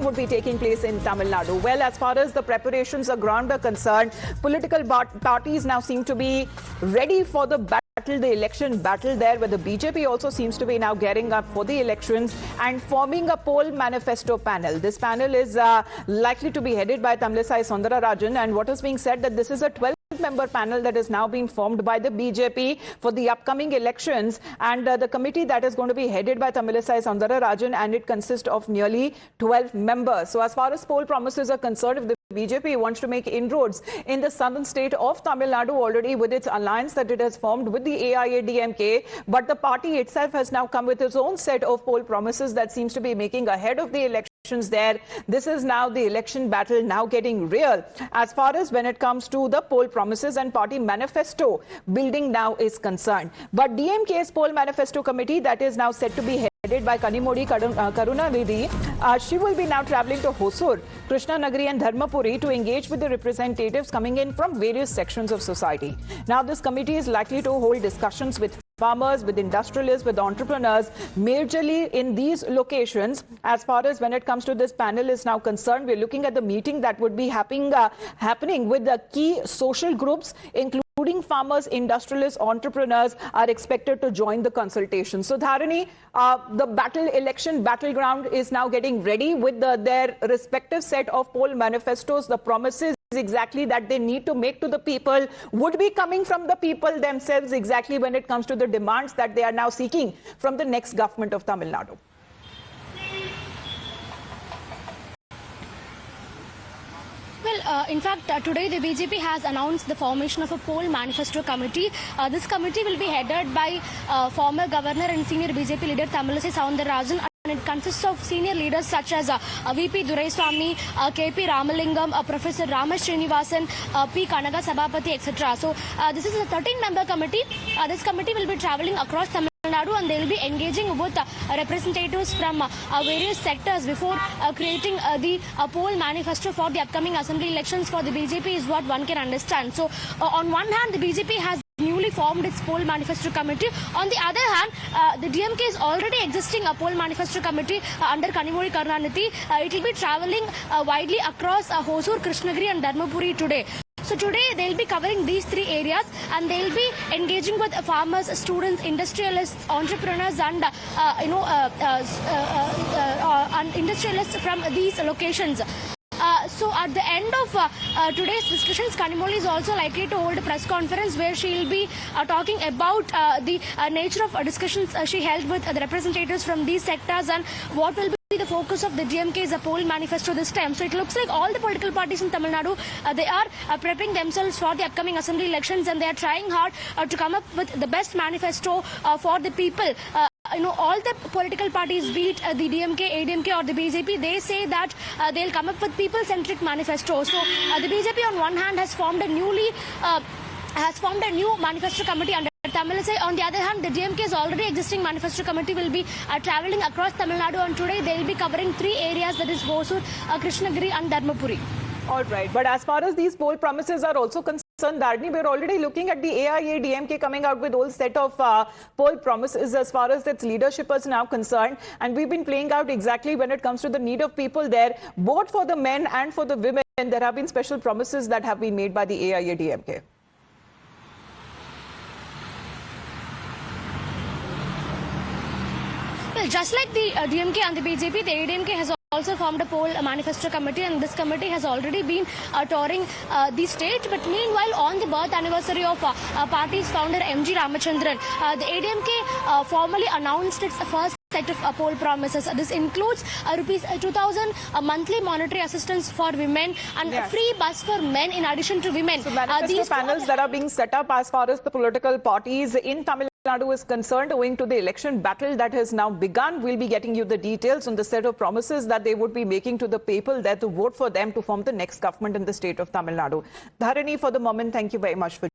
ground would be taking place in Tamil Nadu? Well, as far as the preparations on ground are concerned, political parties now seem to be ready for the the election battle there, where the BJP also seems to be now gearing up for the elections and forming a poll manifesto panel. This panel is likely to be headed by Tamilisai Soundararajan, and what is being said that this is a 12-member panel that is now being formed by the BJP for the upcoming elections, and the committee that is going to be headed by Tamilisai Soundararajan, and it consists of nearly 12 members. So as far as poll promises are concerned, if the BJP wants to make inroads in the southern state of Tamil Nadu already with its alliance that it has formed with the AIADMK, but the party itself has now come with its own set of poll promises that seems to be making ahead of the elections there. This is now the election battle now getting real as far as when it comes to the poll promises and party manifesto building now is concerned. But DMK's poll manifesto committee that is now set to be headed by Kanimodi Karunanidhi, she will be now travelling to Hosur, Krishnanagari and Dharmapuri to engage with the representatives coming in from various sections of society. Now this committee is likely to hold discussions with farmers, with industrialists, with entrepreneurs, majorly in these locations. As far as when it comes to this panel is now concerned, we're looking at the meeting that would be happening with the key social groups, including farmers, industrialists, entrepreneurs are expected to join the consultation. So Dharani, the election battleground is now getting ready with their respective set of poll manifestos. The promises exactly that they need to make to the people would be coming from the people themselves exactly when it comes to the demands that they are now seeking from the next government of Tamil Nadu. Well, in fact, today the BJP has announced the formation of a poll manifesto committee. This committee will be headed by former governor and senior BJP leader Tamilisai Soundararajan. And it consists of senior leaders such as VP Duraiswamy, KP Ramalingam, Professor Ramesh Srinivasan, P. Kanaga Sabapati, etc. So this is a 13-member committee. This committee will be travelling across Tamil Nadu and they will be engaging with representatives from various sectors before creating the poll manifesto for the upcoming assembly elections for the BJP is what one can understand. So on one hand, the BJP has newly formed its poll manifesto committee. On the other hand, the DMK is already existing a poll manifesto committee under Kanimodi Karunanidhi. It will be travelling widely across Hosur, Krishnagiri and Dharmapuri today. So today they'll be covering these three areas and they'll be engaging with farmers, students, industrialists, entrepreneurs and industrialists from these locations. So at the end of today's discussions, Kanimodi is also likely to hold a press conference where she will be talking about the nature of discussions she held with the representatives from these sectors and what will be the focus of the DMK's poll manifesto this time. So it looks like all the political parties in Tamil Nadu, they are prepping themselves for the upcoming assembly elections and they are trying hard to come up with the best manifesto for the people. All the political parties, be it the DMK, ADMK or the BJP, they say that they'll come up with people-centric manifesto. So the BJP on one hand has formed a new manifesto committee under Tamilisai. On the other hand, the DMK's already existing manifesto committee will be travelling across Tamil Nadu and today they'll be covering three areas, that is Hosur, Krishnagiri and Dharmapuri. All right, but as far as these poll promises are also concerned, Dharani, we're already looking at the AIADMK coming out with a whole set of poll promises as far as its leadership is now concerned. And we've been playing out exactly when it comes to the need of people there, both for the men and for the women. There have been special promises that have been made by the AIADMK. Well, just like the DMK and the BJP, the ADMK has also formed a poll manifesto committee and this committee has already been touring the state. But meanwhile, on the birth anniversary of party's founder M.G. Ramachandran, the ADMK formally announced its first set of poll promises. This includes rupees 2,000 monthly monetary assistance for women and a free bus for men in addition to women. So manifesto panels that are being set up as far as the political parties in Tamil Nadu is concerned, owing to the election battle that has now begun. We'll be getting you the details on the set of promises that they would be making to the people there to vote for them to form the next government in the state of Tamil Nadu. Dharani, for the moment, thank you very much for